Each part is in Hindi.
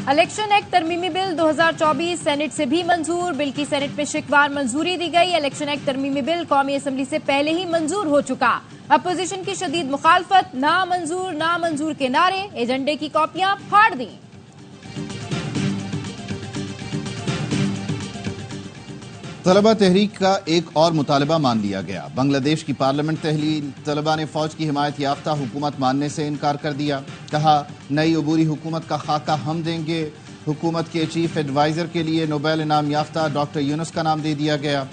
इलेक्शन एक्ट तरमीमी बिल 2024 सेनेट से भी मंजूर। बिल की सेनेट में शिकवार मंजूरी दी गई। इलेक्शन एक्ट तरमीमी बिल कौमी असम्बली से पहले ही मंजूर हो चुका। अपोजिशन की शदीद मुखालफत, नामंजूर के नारे, एजेंडे की कॉपियां फाड़ दी। तलबा तहरीक का एक और मुतालबा मान लिया गया। बांग्लादेश की पार्लियामेंट तहलील तलबा ने फौज की हिमायत याफ्ता हुकूमत मानने से इनकार कर दिया। कहा, नई अबूरी हुकूमत का खाका हम देंगे। हुकूमत के चीफ एडवाइजर के लिए नोबेल इनाम याफ्ता डॉक्टर यूनुस का नाम दे दिया गया।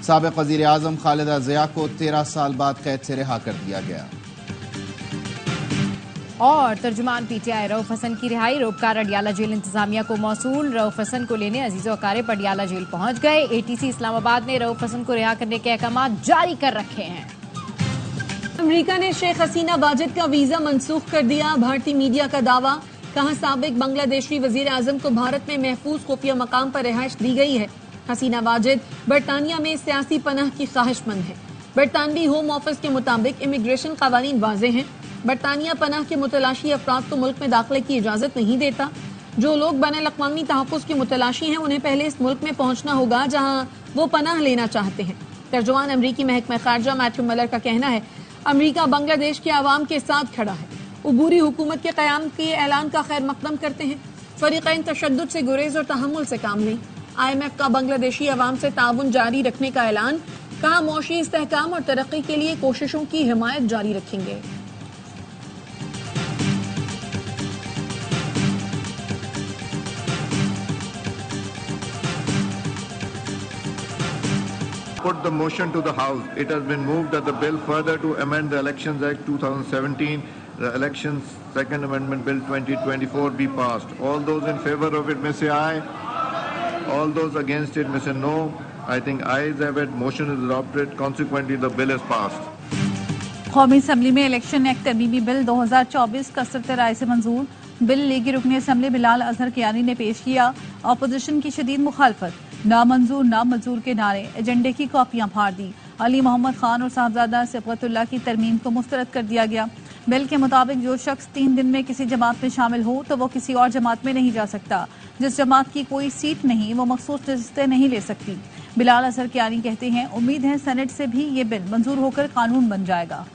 साबिक वजीर आजम खालिदा जिया को 13 साल बाद कैद से रिहा कर दिया गया। और तर्जुमान पीटीआई रऊफ हसन की रिहाई। रोबकार अडियाला जेल इंतजामिया को मौसूल। रऊफ हसन को लेने अजीज अकारिब अडियाला जेल पहुंच गए। एटीसी इस्लामाबाद ने रऊफ हसन को रिहा करने के अहकाम जारी कर रखे हैं। अमेरिका ने शेख हसीना वाजिद का वीजा मंसूख कर दिया। भारतीय मीडिया का दावा। कहा, साबिक बांग्लादेशी वजीर आजम को भारत में महफूज खुफिया मकाम पर रिहाइश दी गई है। हसीना वाजिद बरतानिया में सियासी पनाह की ख्वाहिशमंद है। बरतानवी होम ऑफिस के मुताबिक इमिग्रेशन कवानीन वाजे हैं। बरतानिया पनाह के मुतलाशी अफराद को मुल्क में दाखिले की इजाजत नहीं देता। जो लोग बैनुल अक़वामी तहफ़्फ़ुज़ की मुतलाशी हैं उन्हें पहले इस मुल्क में पहुंचना होगा जहां वो पनाह लेना चाहते हैं। तर्जुमान अमरीकी महकमा खारजा मैथ्यू मिलर का कहना है, अमरीका बांग्लादेश के अवाम के साथ खड़ा है। उबूरी हुकूमत के क़याम के ऐलान का खैर मकदम करते हैं। फ़रीक़ैन तशद्दुद से गुरेज और तहम्मुल से काम लें। IMF का बांग्लादेशी अवाम से ताउन जारी रखने का ऐलान। कहा, मौशी इस्तेहकाम और तरक्की के लिए कोशिशों की हिमायत जारी रखेंगे। Put the motion to the House. It has been moved that the bill further to amend the Elections Act 2017, the Elections Second Amendment Bill 2024 be passed. All those in favor of it may say aye. All those against it may say no. I think ayes have it. Motion is adopted. Consequently, the bill is passed. कौमी असम्बली में इलेक्शन एक्ट तरमीमी बिल 2024 कसरत राय से मंजूर। बिल लीगी रुकन असम्बली बिलाल अजहर कियानी ने पेश किया। अपोजिशन की शदीद मुखालफत, नामंजूर के नारे, एजेंडे की कॉपियां फाड़ दी। अली मोहम्मद खान और साहबजादा सिबगतुल्लाह की तरमीम को मुस्तरद कर दिया गया। बिल के मुताबिक जो शख्स 3 दिन में किसी जमात में शामिल हो तो वो किसी और जमात में नहीं जा सकता। जिस जमात की कोई सीट नहीं वो मखसूस नशिस्तें नहीं ले सकती। बिलाल अजहर कियानी कहते हैं, उम्मीद है सेनेट से भी ये बिल मंजूर होकर कानून बन जाएगा।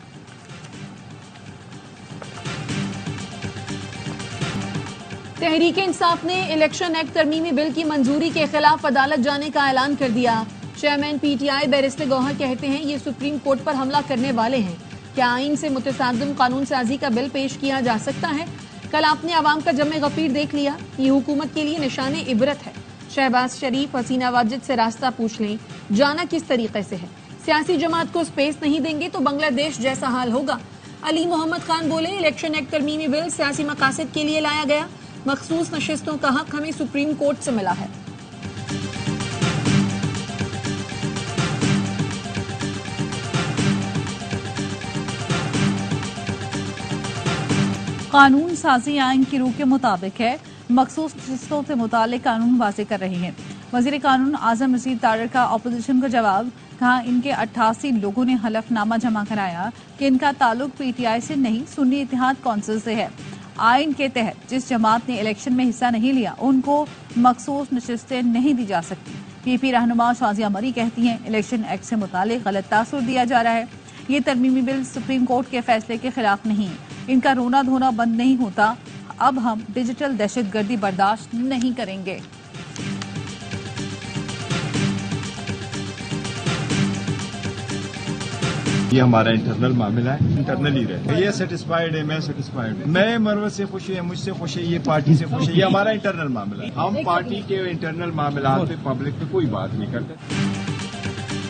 तहरीक इंसाफ ने इलेक्शन एक्ट तरमीमी बिल की मंजूरी के खिलाफ अदालत जाने का ऐलान कर दिया। चेयरमैन पीटीआई बैरिस्टर गौहर कहते हैं, ये सुप्रीम कोर्ट पर हमला करने वाले हैं। क्या आइन से मुतसादिम कानून साजी का बिल पेश किया जा सकता है? कल आपने आवाम का जमे गफीर देख लिया। ये हुकूमत के लिए निशाने इबरत है। शहबाज शरीफ, हसीना वाजिद से रास्ता पूछ लें, जाना किस तरीके से है। सियासी जमात को स्पेस नहीं देंगे तो बांग्लादेश जैसा हाल होगा। अली मोहम्मद खान बोले, इलेक्शन एक्ट तरमीमी बिल सियासी मकासद के लिए लाया गया। मखसूस नशिस्तों का हक हमें सुप्रीम कोर्ट से मिला है। कानून साजी आइन की रूह के मुताबिक है। मखसूस नशिस्तों से मुतालिक कानून वाज़े कर रहे हैं। वजीर कानून आजम रशीद तारड़ का अपोजिशन का जवाब। कहा, इनके 88 लोगों ने हलफनामा जमा कराया कि इनका ताल्लुक पीटीआई से नहीं, सुन्नी इत्तेहाद कौंसिल से है। आइन के तहत जिस जमात ने इलेक्शन में हिस्सा नहीं लिया उनको मखसूस नशिस्तें नहीं दी जा सकती। पीपी रहनुमा शाजिया मरी कहती हैं, इलेक्शन एक्ट से मुतालिक गलत तासुर दिया जा रहा है। ये तरमीमी बिल सुप्रीम कोर्ट के फैसले के खिलाफ नहीं। इनका रोना धोना बंद नहीं होता। अब हम डिजिटल दहशतगर्दी बर्दाश्त नहीं करेंगे। ये हमारा इंटरनल मामला है, इंटरनल ही रहे। ये सेटिस्फाइड है, मैं सेटिस्फाइड हूँ। मैं मरवत से खुश है, मुझसे खुश है, ये पार्टी से खुश है। ये हमारा इंटरनल मामला है। हम पार्टी के इंटरनल मामला पे पब्लिक पे कोई बात नहीं करते।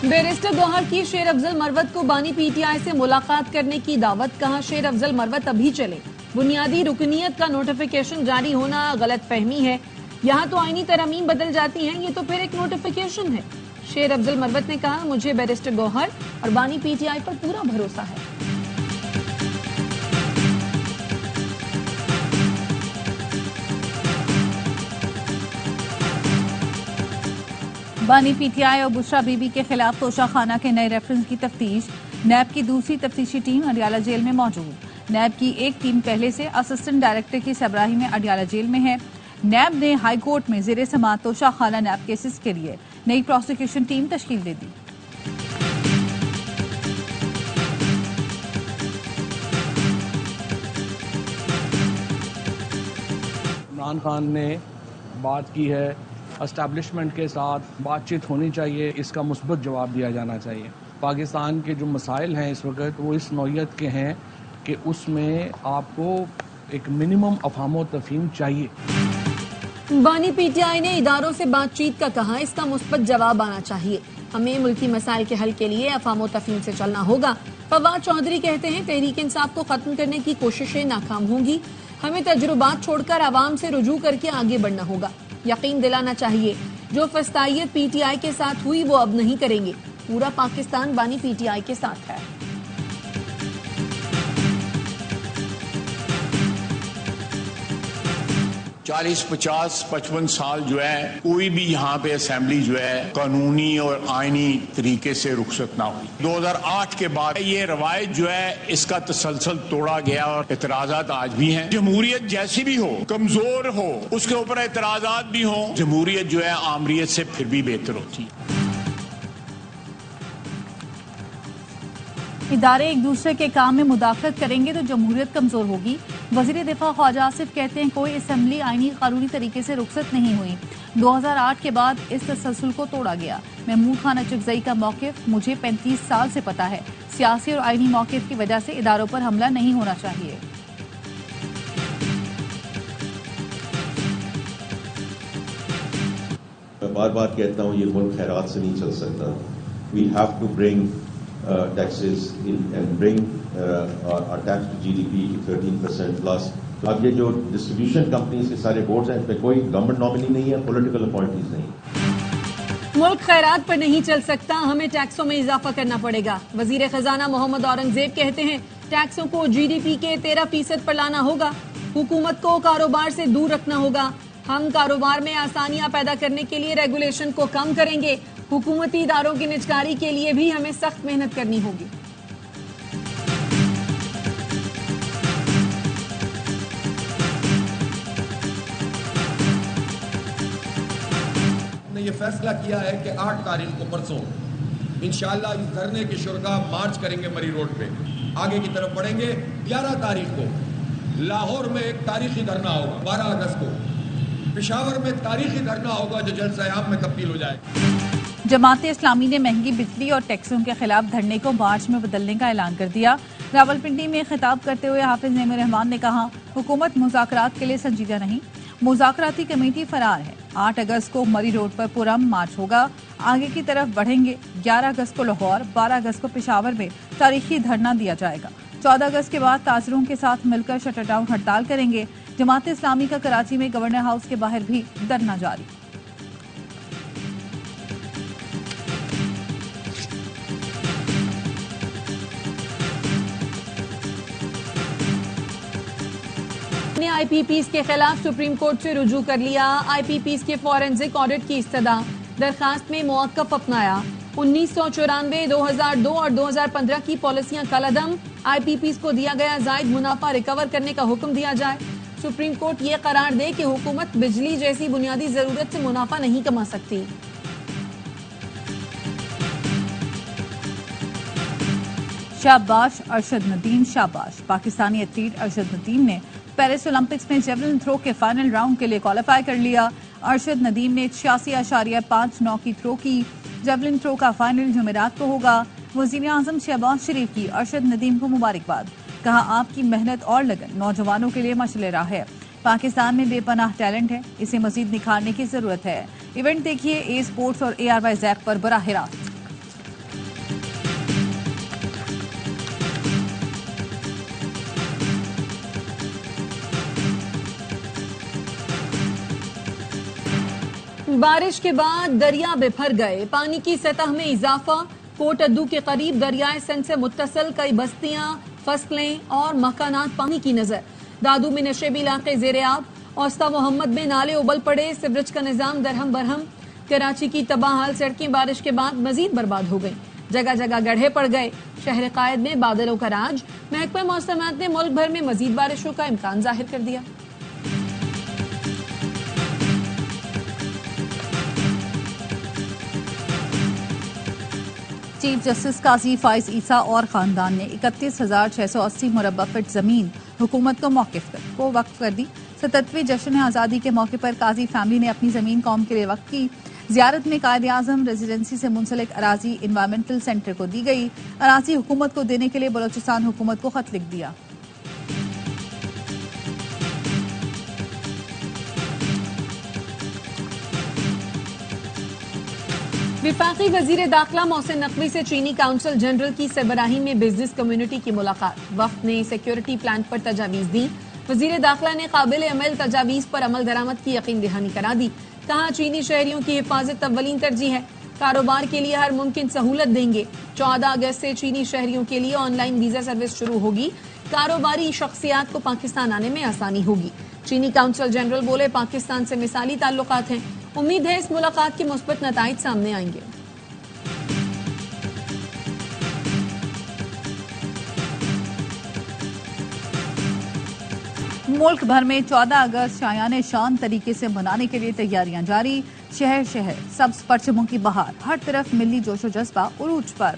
बैरिस्टर गौहर की शेर अफजल मरवत को बानी पीटीआई से मुलाकात करने की दावत। कहा, शेर अफजल मरवत अभी चले। बुनियादी रुकनीयत का नोटिफिकेशन जारी होना गलत फहमी है। यहाँ तो आईनी तरमीम बदल जाती हैं, ये तो फिर एक नोटिफिकेशन है। शेर अफजल मरवत ने कहा, मुझे बैरिस्टर गौहर और बानी पीटीआई पर पूरा भरोसा है। बानी पीटीआई और बुशरा बीबी के खिलाफ तोशाखाना के नए रेफरेंस की तफ्तीश। नैब की दूसरी तफ्तीशी टीम अडियाला जेल में मौजूद। नैब की एक टीम पहले से असिस्टेंट डायरेक्टर की सरबराही में अडियाला जेल में है। नैब ने हाईकोर्ट में ज़ेरे समाअत तोशाखाना नैब केसेस के लिए नई प्रोसिक्यूशन टीम तश्कील दे दी। इमरान खान ने बात की है, एस्टैब्लिशमेंट के साथ बातचीत होनी चाहिए, इसका मुस्बत जवाब दिया जाना चाहिए। पाकिस्तान के जो मसाइल हैं इस वक्त वो इस नौइयत के हैं कि उसमें आपको एक मिनिमम अफहाम तफहीम चाहिए। बानी पीटीआई ने इदारों से बातचीत का कहा, इसका मुस्बत जवाब आना चाहिए। हमें मुल्की मसाइल के हल के लिए अफहाम तफहीम से चलना होगा। फवाद चौधरी कहते हैं तहरीक इंसाफ को खत्म करने की कोशिशें नाकाम होंगी। हमें तजुर्बात छोड़कर आवाम से रुजू करके आगे बढ़ना होगा। यकीन दिलाना चाहिए जो फस्तायत पीटीआई के साथ हुई वो अब नहीं करेंगे। पूरा पाकिस्तान बानी पीटीआई के साथ है। चालीस 50 55 साल जो है कोई भी यहाँ पे असेंबली जो है कानूनी और आईनी तरीके से रुखसत ना हुई। 2008 के बाद ये रवायत जो है इसका तसलसल तोड़ा गया और एतराजात आज भी हैं। जमहूरियत जैसी भी हो, कमजोर हो, उसके ऊपर एतराजात भी हो, जमहूरियत जो है आमरीयत से फिर भी बेहतर होती है। इदारे एक दूसरे के काम में मुदाखलत करेंगे तो जमहूरियत कमजोर होगी। वजीर दिफा ख्वाजा आसिफ कहते हैं कोई असेंबली आईनी कानूनी तरीके से रुखसत नहीं हुई। 2008 के बाद इस तसलसल को तोड़ा गया। महमूद खान अचकजई का मौकिफ मुझे 35 साल से पता है। सियासी और आईनी मौकिफ की वजह से इदारों पर हमला नहीं होना चाहिए। मैं बार बार कहता हूँ ये मुल्क खैरात से नहीं चल सकता। We have to bring taxes and bring our tax to GDP to 13% plus. तो अब ये जो डिस्ट्रीब्यूशन कंपनीज के सारे बोर्ड्स हैं इसमें कोई गवर्नमेंट नॉमिनी नहीं है, पॉलिटिकल अपॉइंटीज नहीं। मुल्क खैरात पर नहीं चल सकता, हमें टैक्सों में इजाफा करना पड़ेगा। वजीर खजाना मोहम्मद औरंगजेब कहते हैं टैक्सों को जीडीपी के 13% पर लाना होगा। हुकूमत को कारोबार से दूर रखना होगा। हम कारोबार में आसानियां पैदा करने के लिए रेगुलेशन को कम करेंगे। हुकूमती इदारों की निजकारी के लिए भी हमें सख्त मेहनत करनी होगी। हमने ये फैसला किया है कि 8 तारीख को परसों इंशाअल्लाह इस धरने के शुरका मार्च करेंगे, मरी रोड पे आगे की तरफ बढ़ेंगे। 11 तारीख को लाहौर में एक तारीखी धरना होगा। 12 अगस्त को पेशावर में तारीखी धरना होगा जो जलसा-ए-आम में तब्दील हो जाएगा। जमात इस्लामी ने महंगी बिजली और टैक्सों के खिलाफ धरने को मार्च में बदलने का ऐलान कर दिया। रावलपिंडी में खिताब करते हुए हाफिज नईम रहमान ने कहा हुकूमत मुज़ाकरात के लिए संजीदा नहीं, मुज़ाकराती कमेटी फरार है। 8 अगस्त को मरी रोड पर पुरअमन मार्च होगा, आगे की तरफ बढ़ेंगे। 11 अगस्त को लाहौर, 12 अगस्त को पेशावर में तारीखी धरना दिया जाएगा। 14 अगस्त के बाद ताजरों के साथ मिलकर शटर डाउन हड़ताल करेंगे। जमात इस्लामी का कराची में गवर्नर हाउस के बाहर भी धरना जारी। ने आईपीपीज के खिलाफ सुप्रीम कोर्ट से रुजू कर लिया। आईपीपीज के फॉरेंसिक ऑडिट की इस्तदा दरखास्त में मौक़िफ़ अपनाया। 1994, 2002 और 2015 की पॉलिसियां कलअदम। आईपीपीज को दिया गया जायद मुनाफा रिकवर करने का हुक्म दिया जाए। सुप्रीम कोर्ट ये करार दे कि हुकूमत बिजली जैसी बुनियादी जरूरत से मुनाफा नहीं कमा सकती। शाबाश अरशद नदीम, शाबाश। पाकिस्तानी एथलीट अरशद नदीम ने पेरिस ओलंपिक्स में जेवलिन थ्रो के फाइनल राउंड के लिए क्वालिफाई कर लिया। अरशद नदीम ने 86.59 की थ्रो की। जेवलिन थ्रो का फाइनल जुमेरात को होगा। वजीर आजम शहबाज शरीफ की अरशद नदीम को मुबारकबाद। कहा आपकी मेहनत और लगन नौजवानों के लिए मशले राह है। पाकिस्तान में बेपनाह टैलेंट है, इसे मजीद निखारने की जरूरत है। इवेंट देखिए ए स्पोर्ट्स और ARY ज़ैप पर बराह रास्त। बारिश के बाद दरिया बिफर गए। पानी की सतह में इजाफा। कोटअद्दू के करीब दरियाए सिंध से मुत्तसल कई बस्तियां, फसलें और मकानात पानी की नजर। दादू में नशेबी इलाके जेर आब। औस्ता मोहम्मद में नाले उबल पड़े। सिवरेज का निजाम दरहम बरहम। कराची की तबाहाल सड़कें बारिश के बाद मजीद बर्बाद हो गई। जगह जगह गड्ढे पड़ गए। शहर कायद में बादलों का राज। महकमा मौसमात ने मुल्क भर में मजीद बारिशों का इम्कान जाहिर कर दिया। चीफ जस्टिस काजी फाइज ईसा और खानदान ने 31,680 मुरब्बा फीट जमीन हुकूमत को वक्फ कर दी। 77वें जश्न आज़ादी के मौके पर काजी फैमिली ने अपनी जमीन कौम के लिए वक्फ की। जियारत में कायदे आजम रेजिडेंसी से मुंसलिक अराजी इन्वायरमेंटल सेंटर को दी गई। अराजी हुकूमत को देने के लिए बलोचिस्तान हुकूमत को खत लिख दिया। विफाकी वजीर दाखिला मोहसिन नकवी से चीनी काउंसिल जनरल की सरबराही में बिजनेस कम्युनिटी की मुलाकात। वफ्द ने सिक्योरिटी प्लान पर तजावीज दी। वजीर दाखिला ने काबिल अमल तजावीज पर अमल दरामद की यकीन दहानी करा दी। कहा चीनी शहरियों की हिफाजत अव्वलीन तरजीह है। कारोबार के लिए हर मुमकिन सहूलत देंगे। 14 अगस्त से चीनी शहरियों के लिए ऑनलाइन वीजा सर्विस शुरू होगी। कारोबारी शख्सियात को पाकिस्तान आने में आसानी होगी। चीनी काउंसिल जनरल बोले पाकिस्तान से मिसाली ताल्लुकात हैं। उम्मीद है इस मुलाकात के मुस्बत नताइज सामने आएंगे। मुल्क भर में 14 अगस्त शायाने शान तरीके से मनाने के लिए तैयारियां जारी। शहर शहर सब्ज परचमों की बहार, हर तरफ मिली जोशो जज्बा उरूज पर।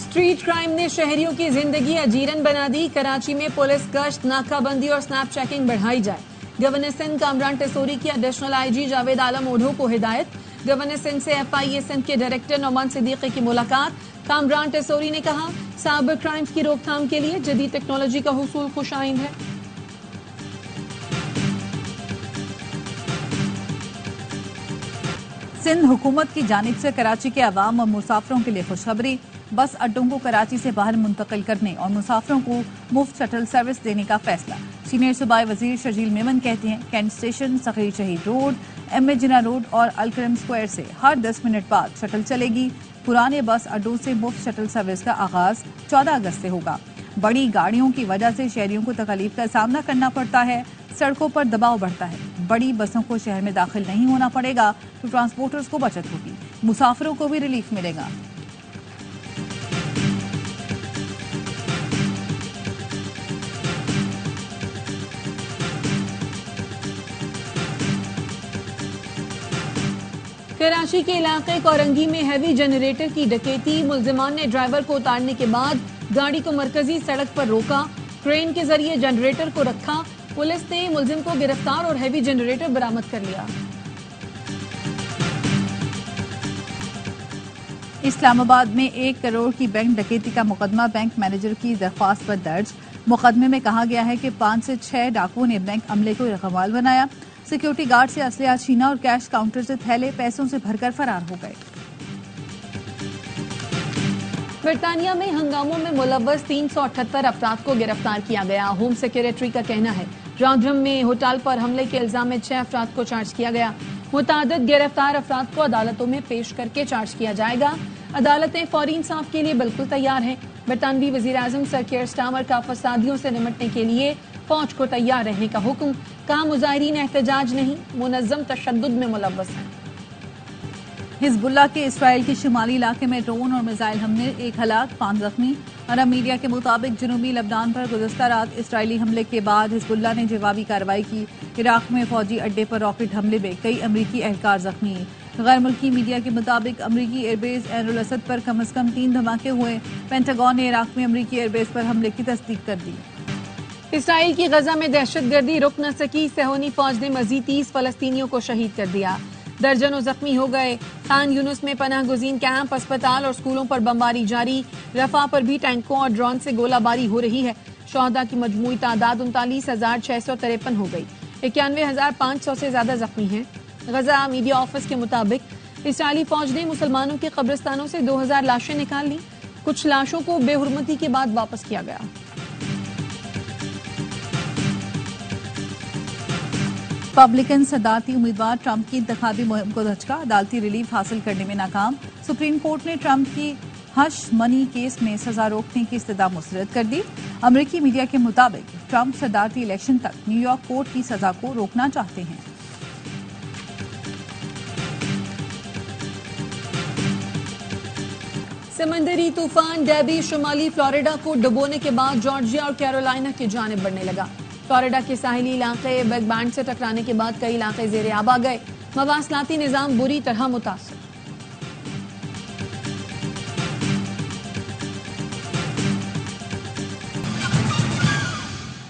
स्ट्रीट क्राइम ने शहरियों की जिंदगी अजीरन बना दी। कराची में पुलिस गश्त, नाकाबंदी और स्नैप चेकिंग बढ़ाई जाए। गवर्नर सिंध कामरान टेसोरी की एडिशनल आईजी जावेद आलम ओढ़ो को हिदायत। गवर्नर सिंध से FIA सिंध के डायरेक्टर नौमान सिद्दीकी की मुलाकात। कामरान टेसोरी ने कहा साइबर क्राइम्स की रोकथाम के लिए जदीद टेक्नोलॉजी का हुसूल खुशाइंद है। सिंध हुकूमत की जानिब से कराची के अवाम और मुसाफिरों के लिए खुशखबरी। बस अड्डों को कराची से बाहर मुंतकिल करने और मुसाफिरों को मुफ्त शटल सर्विस देने का फैसला। सीनियर सूबाई वजीर शजील मेमन कहते हैं कैंट स्टेशन, सगीर शहीद रोड, MA जिन्ना रोड और अलकरम स्क्वायर से हर 10 मिनट बाद शटल चलेगी। पुराने बस अड्डों से मुफ्त शटल सर्विस का आगाज 14 अगस्त से होगा। बड़ी गाड़ियों की वजह से शहरियों को तकलीफ का सामना करना पड़ता है। सड़कों पर दबाव बढ़ता है। बड़ी बसों को शहर में दाखिल नहीं होना पड़ेगा तो ट्रांसपोर्टर्स को बचत होगी। मुसाफिरों को भी रिलीफ मिलेगा। कराची के इलाके कोरंगी में हैवी जनरेटर की डकैती। मुल्जिमान ने ड्राइवर को उतारने के बाद गाड़ी को मरकजी सड़क पर रोका। क्रेन के जरिए जनरेटर को रखा। पुलिस ने मुल्जिम को गिरफ्तार और हैवी जनरेटर बरामद कर लिया। इस्लामाबाद में 1 करोड़ की बैंक डकैती का मुकदमा बैंक मैनेजर की दरख्वास्त पर दर्ज। मुकदमे में कहा गया है कि 5 से 6 डाकुओं ने बैंक अमले को रकमाल बनाया। सिक्योरिटी गार्ड से असलहा छीना और कैश काउंटर से थैले पैसों से भरकर फरार हो गए। बरतानिया में हंगामों में मुलव्वस 378 अफराद को गिरफ्तार किया गया। होम सेक्रेटरी का कहना है रांधरम में होटल पर हमले के इल्जाम में 6 अफराद को चार्ज किया गया। मुतादिद गिरफ्तार अफराद को अदालतों में पेश करके चार्ज किया जाएगा। अदालतें फौरी इंसाफ के लिए बिल्कुल तैयार हैं। बरतानवी वजीर आजम सर कीर स्टारमर का फसादियों से निपटने के लिए फौज को तैयार रहने का हुक्म। कहा मुजाहिरीन एहतजाज नहीं, मुनज़्ज़म तशद्दुद में मुलव्वस हैं। हिजबुल्लाह के इसराइल के शुमाली इलाके में ड्रोन और मिसाइल हमले, 1 हलाक 5 जख्मी। अरब मीडिया के मुताबिक जनूबी लबनान पर गुज़श्ता रात इसराइली हमले के बाद हिजबुल्लाह ने जवाबी कार्रवाई की। इराक में फौजी अड्डे पर रॉकेट हमले में कई अमरीकी एहलकार जख्मी। गैर मुल्की मीडिया के मुताबिक अमरीकी एयरबेस ऐन उल असद पर कम से कम 3 धमाके हुए। पेंटागन ने इराक में अमरीकी एयरबेस पर हमले की तस्दीक कर दी। इसराइल की गजा में दहशतगर्दी रुक न सकी। सेहोनी फौज ने मजीद 30 फलस्तीनियों को शहीद कर दिया। दर्जनों जख्मी हो गए। खान यूनुस में पनाह गुज़ीन कैंप, अस्पताल और स्कूलों पर बमबारी जारी। रफा पर भी टैंकों और ड्रोन से गोलाबारी हो रही है। शहदा की मजमूई तादाद 39,653 हो गई। 91,500 से ज्यादा जख्मी हैं। गजा मीडिया ऑफिस के मुताबिक इसराइली फौज ने मुसलमानों के कब्रिस्तानों से 2000 लाशें निकाल ली। कुछ लाशों को बेहुरमती के बाद वापस किया गया। रिपब्लिकन सदारती उम्मीदवार ट्रंप की इंतखाबी मुहिम को धचका। अदालती रिलीफ हासिल करने में नाकाम। सुप्रीम कोर्ट ने ट्रंप की हश मनी केस में सजा रोकने की इस्तदा मुस्तरद कर दी। अमरीकी मीडिया के मुताबिक ट्रंप सदारती इलेक्शन तक न्यूयॉर्क कोर्ट की सजा को रोकना चाहते हैं। समंदरी तूफान डेबी शुमाली फ्लोरिडा को डुबोने के बाद जॉर्जिया और कैरोलिना की जानिब बढ़ने लगा। फ्लोरिडा के साहिली इलाके बिग बैंड से टकराने के बाद कई इलाके जेर आब आ गए। मवासलाती निजाम बुरी तरह मुतासर।